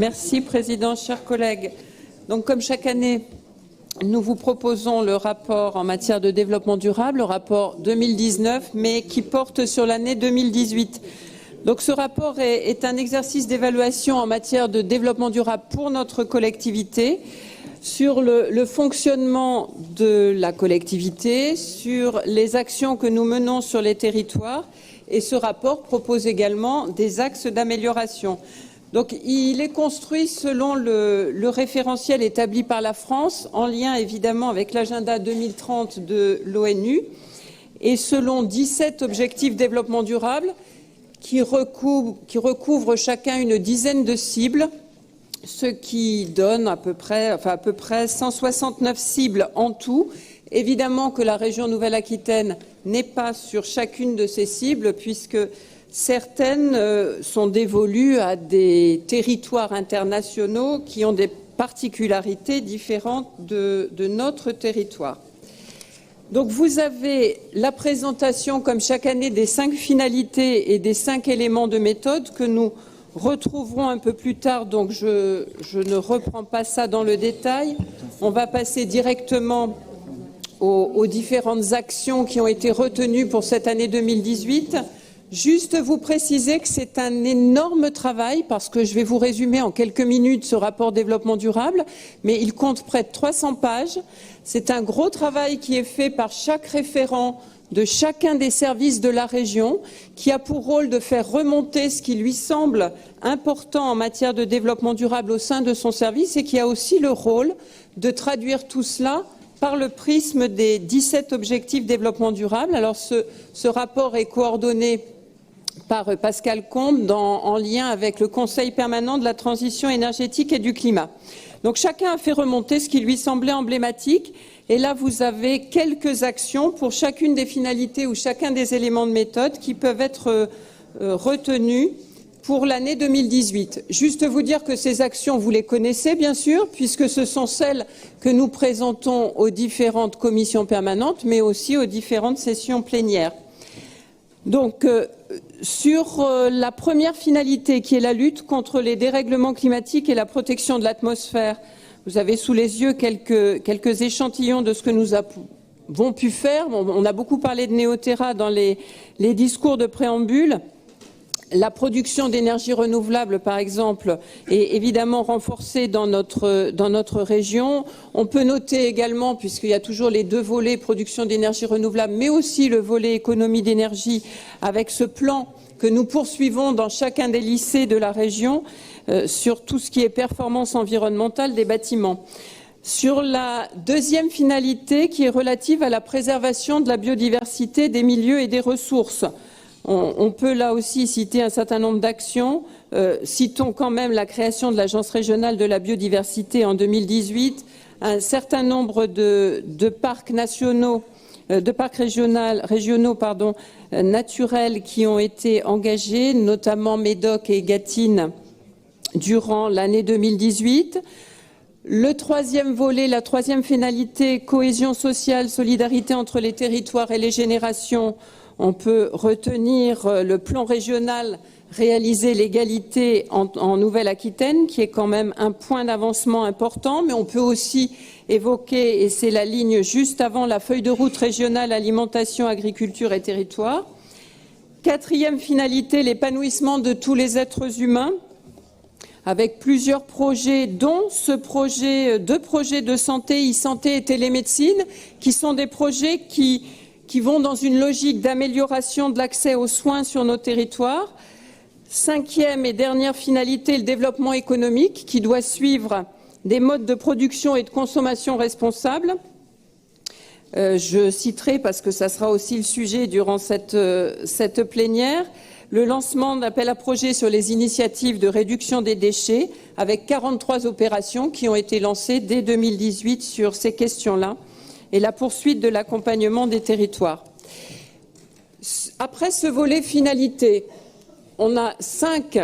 Merci, Président, chers collègues. Donc, comme chaque année, nous vous proposons le rapport en matière de développement durable, le rapport 2019, mais qui porte sur l'année 2018. Donc, ce rapport est un exercice d'évaluation en matière de développement durable pour notre collectivité, sur le fonctionnement de la collectivité, sur les actions que nous menons sur les territoires. Et ce rapport propose également des axes d'amélioration. Donc, il est construit selon le référentiel établi par la France, en lien évidemment avec l'agenda 2030 de l'ONU, et selon 17 objectifs développement durable qui recouvrent chacun une dizaine de cibles, ce qui donne à peu près 169 cibles en tout. Évidemment que la région Nouvelle-Aquitaine n'est pas sur chacune de ces cibles, puisque certaines sont dévolues à des territoires internationaux qui ont des particularités différentes de notre territoire. Donc vous avez la présentation, comme chaque année, des 5 finalités et des 5 éléments de méthode que nous retrouverons un peu plus tard. Donc je ne reprends pas ça dans le détail. On va passer directement aux différentes actions qui ont été retenues pour cette année 2018. Juste vous préciser que c'est un énorme travail, parce que je vais vous résumer en quelques minutes ce rapport développement durable, mais il compte près de 300 pages. C'est un gros travail qui est fait par chaque référent de chacun des services de la région, qui a pour rôle de faire remonter ce qui lui semble important en matière de développement durable au sein de son service, et qui a aussi le rôle de traduire tout cela par le prisme des 17 objectifs développement durable. Alors ce rapport est coordonné par Pascal Combe en lien avec le Conseil permanent de la transition énergétique et du climat. Donc chacun a fait remonter ce qui lui semblait emblématique, et là vous avez quelques actions pour chacune des finalités ou chacun des éléments de méthode qui peuvent être retenus pour l'année 2018. Juste vous dire que ces actions, vous les connaissez bien sûr, puisque ce sont celles que nous présentons aux différentes commissions permanentes, mais aussi aux différentes sessions plénières. Donc, sur la première finalité, qui est la lutte contre les dérèglements climatiques et la protection de l'atmosphère, vous avez sous les yeux quelques échantillons de ce que nous avons pu faire. On a beaucoup parlé de Néoterra dans les discours de préambule. La production d'énergie renouvelable, par exemple, est évidemment renforcée dans notre région. On peut noter également, puisqu'il y a toujours les deux volets, production d'énergie renouvelable, mais aussi le volet économie d'énergie, avec ce plan que nous poursuivons dans chacun des lycées de la région, sur tout ce qui est performance environnementale des bâtiments. Sur la deuxième finalité, qui est relative à la préservation de la biodiversité, des milieux et des ressources, on peut là aussi citer un certain nombre d'actions. Citons quand même la création de l'Agence régionale de la biodiversité en 2018, un certain nombre de parcs nationaux, de parcs régionaux naturels qui ont été engagés, notamment Médoc et Gâtine, durant l'année 2018. Le troisième volet, la troisième finalité, cohésion sociale, solidarité entre les territoires et les générations. On peut retenir le plan régional réaliser l'égalité en Nouvelle-Aquitaine, qui est quand même un point d'avancement important, mais on peut aussi évoquer, et c'est la ligne juste avant la feuille de route régionale alimentation, agriculture et territoire. Quatrième finalité, l'épanouissement de tous les êtres humains, avec plusieurs projets, dont deux projets de santé, e-santé et télémédecine, qui sont des projets qui vont dans une logique d'amélioration de l'accès aux soins sur nos territoires. Cinquième et dernière finalité, le développement économique, qui doit suivre des modes de production et de consommation responsables. Je citerai, parce que ça sera aussi le sujet durant cette plénière, le lancement d'appels à projets sur les initiatives de réduction des déchets, avec 43 opérations qui ont été lancées dès 2018 sur ces questions-là, et la poursuite de l'accompagnement des territoires. Après ce volet finalité, on a 5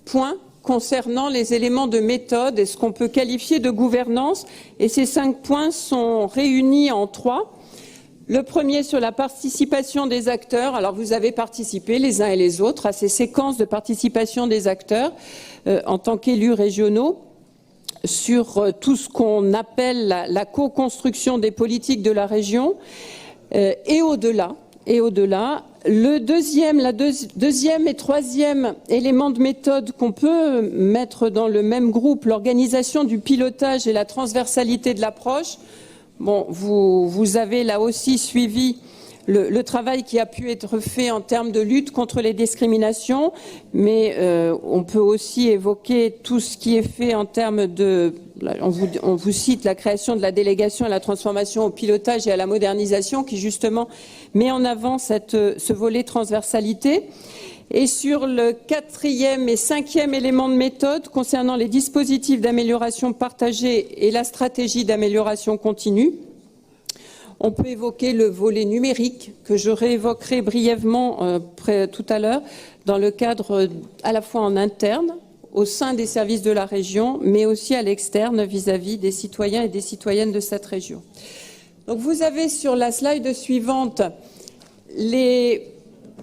points concernant les éléments de méthode et ce qu'on peut qualifier de gouvernance, et ces 5 points sont réunis en 3. Le premier sur la participation des acteurs. Alors vous avez participé les uns et les autres à ces séquences de participation des acteurs en tant qu'élus régionaux sur tout ce qu'on appelle la co-construction des politiques de la région et au-delà. Le deuxième et troisième élément de méthode qu'on peut mettre dans le même groupe, l'organisation du pilotage et la transversalité de l'approche. Bon, vous avez là aussi suivi le travail qui a pu être fait en termes de lutte contre les discriminations, mais on peut aussi évoquer tout ce qui est fait en termes de... On vous cite la création de la délégation à la transformation au pilotage et à la modernisation qui justement met en avant ce volet transversalité. Et sur le quatrième et cinquième élément de méthode concernant les dispositifs d'amélioration partagée et la stratégie d'amélioration continue, on peut évoquer le volet numérique que je réévoquerai brièvement tout à l'heure dans le cadre à la fois en interne, au sein des services de la région, mais aussi à l'externe vis-à-vis des citoyens et des citoyennes de cette région. Donc vous avez sur la slide suivante les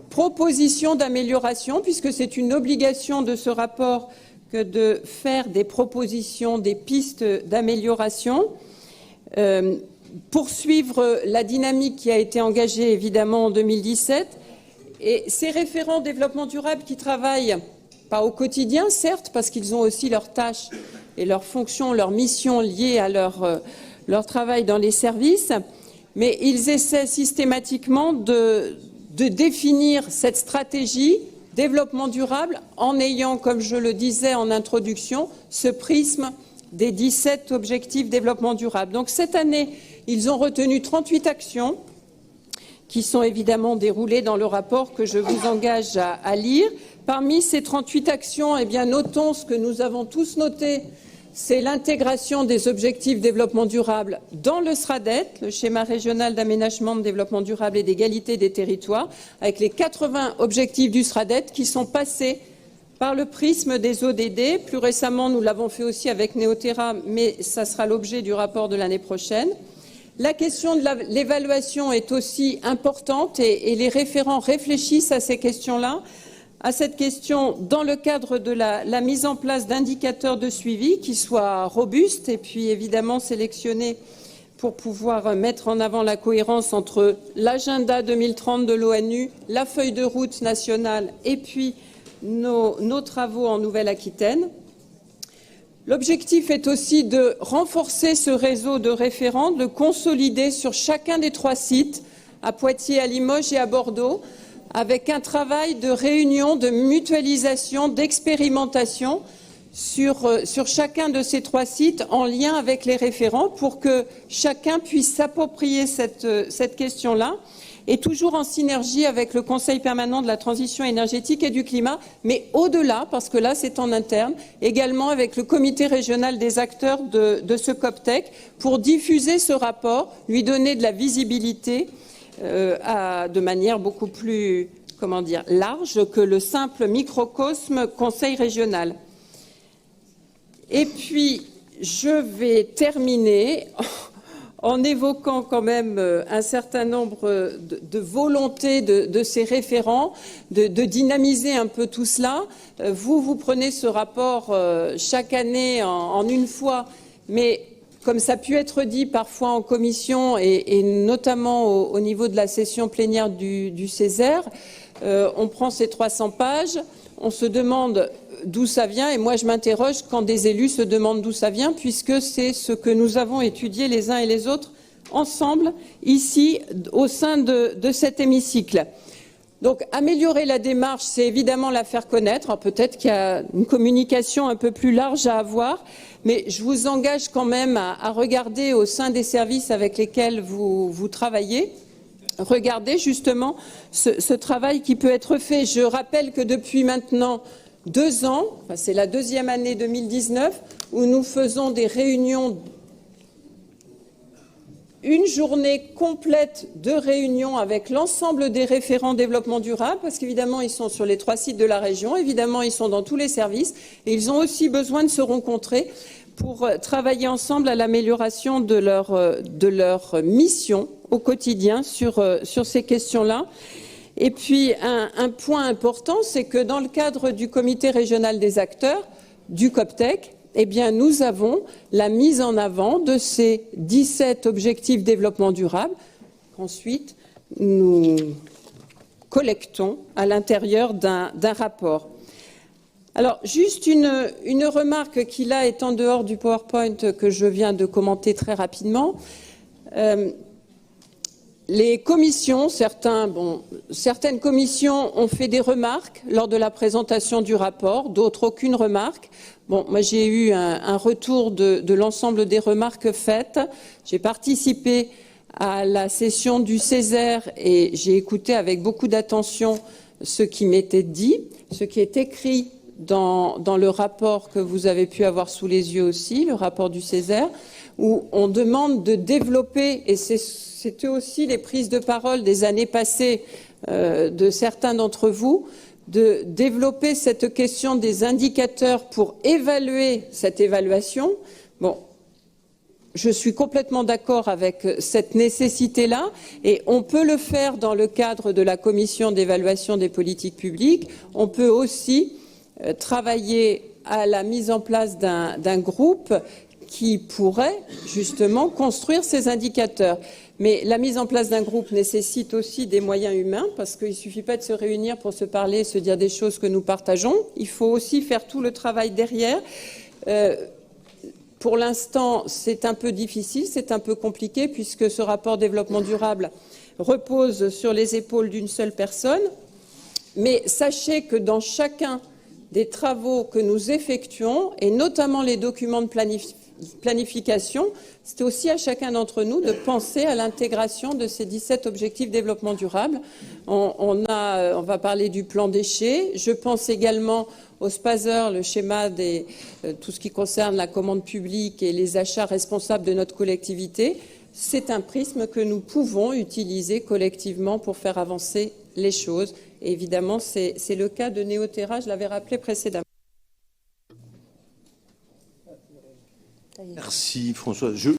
propositions d'amélioration, puisque c'est une obligation de ce rapport que de faire des propositions, des pistes d'amélioration. Poursuivre la dynamique qui a été engagée évidemment en 2017 et ces référents développement durable qui travaillent pas au quotidien certes parce qu'ils ont aussi leurs tâches et leurs fonctions, leurs missions liées à leur travail dans les services, mais ils essaient systématiquement de définir cette stratégie développement durable en ayant, comme je le disais en introduction, ce prisme des 17 objectifs développement durable. Donc cette année, ils ont retenu 38 actions qui sont évidemment déroulées dans le rapport que je vous engage à lire. Parmi ces 38 actions, eh bien, notons ce que nous avons tous noté, c'est l'intégration des objectifs développement durable dans le SRADET, le schéma régional d'aménagement, de développement durable et d'égalité des territoires, avec les 80 objectifs du SRADET qui sont passés par le prisme des ODD. Plus récemment, nous l'avons fait aussi avec Néoterra, mais ça sera l'objet du rapport de l'année prochaine. La question de l'évaluation est aussi importante et les référents réfléchissent à ces questions-là, à cette question dans le cadre de la mise en place d'indicateurs de suivi qui soient robustes et puis évidemment sélectionnés pour pouvoir mettre en avant la cohérence entre l'agenda 2030 de l'ONU, la feuille de route nationale et puis nos travaux en Nouvelle-Aquitaine. L'objectif est aussi de renforcer ce réseau de référents, de le consolider sur chacun des 3 sites, à Poitiers, à Limoges et à Bordeaux, avec un travail de réunion, de mutualisation, d'expérimentation sur chacun de ces 3 sites en lien avec les référents pour que chacun puisse s'approprier cette question-là et toujours en synergie avec le Conseil permanent de la transition énergétique et du climat, mais au-delà, parce que là c'est en interne, également avec le comité régional des acteurs de ce COPTEC pour diffuser ce rapport, lui donner de la visibilité de manière beaucoup plus, large que le simple microcosme Conseil régional. Et puis, je vais terminer en évoquant quand même un certain nombre de volontés de ces référents, de dynamiser un peu tout cela. Vous prenez ce rapport chaque année en une fois, mais comme ça a pu être dit parfois en commission et notamment au niveau de la session plénière du Césaire, on prend ces 300 pages, on se demande d'où ça vient et moi je m'interroge quand des élus se demandent d'où ça vient puisque c'est ce que nous avons étudié les uns et les autres ensemble ici au sein de cet hémicycle. Donc améliorer la démarche, c'est évidemment la faire connaître. Peut-être qu'il y a une communication un peu plus large à avoir, mais je vous engage quand même à regarder au sein des services avec lesquels vous travaillez, regardez justement ce travail qui peut être fait. Je rappelle que depuis maintenant 2 ans, c'est la 2e année 2019, où nous faisons des réunions, une journée complète de réunions avec l'ensemble des référents développement durable, parce qu'évidemment, ils sont sur les 3 sites de la région, évidemment, ils sont dans tous les services, et ils ont aussi besoin de se rencontrer pour travailler ensemble à l'amélioration de leur mission au quotidien sur ces questions-là. Et puis, un point important, c'est que dans le cadre du comité régional des acteurs, du COPTEC, eh bien, nous avons la mise en avant de ces 17 objectifs développement durable qu'ensuite nous collectons à l'intérieur d'un rapport. Alors, juste une remarque qui, là, est en dehors du PowerPoint que je viens de commenter très rapidement. Les commissions, certaines commissions ont fait des remarques lors de la présentation du rapport, d'autres aucune remarque. Bon, moi j'ai eu un retour de l'ensemble des remarques faites. J'ai participé à la session du Césaire et j'ai écouté avec beaucoup d'attention ce qui m'était dit, ce qui est écrit dans le rapport que vous avez pu avoir sous les yeux aussi, le rapport du Césaire, où on demande de développer, et c'était aussi les prises de parole des années passées de certains d'entre vous, de développer cette question des indicateurs pour évaluer cette évaluation. Bon, je suis complètement d'accord avec cette nécessité-là et on peut le faire dans le cadre de la commission d'évaluation des politiques publiques. On peut aussi travailler à la mise en place d'un groupe qui pourrait justement construire ces indicateurs. Mais la mise en place d'un groupe nécessite aussi des moyens humains parce qu'il ne suffit pas de se réunir pour se parler, se dire des choses que nous partageons. Il faut aussi faire tout le travail derrière. Pour l'instant, c'est un peu difficile, c'est un peu compliqué puisque ce rapport développement durable repose sur les épaules d'une seule personne. Mais sachez que dans chacun des travaux que nous effectuons, et notamment les documents de planification, c'est aussi à chacun d'entre nous de penser à l'intégration de ces 17 objectifs développement durable. On va parler du plan déchets. Je pense également au SPASER, le schéma tout ce qui concerne la commande publique et les achats responsables de notre collectivité. C'est un prisme que nous pouvons utiliser collectivement pour faire avancer les choses. Et évidemment, c'est le cas de Néoterra, je l'avais rappelé précédemment. Merci Françoise.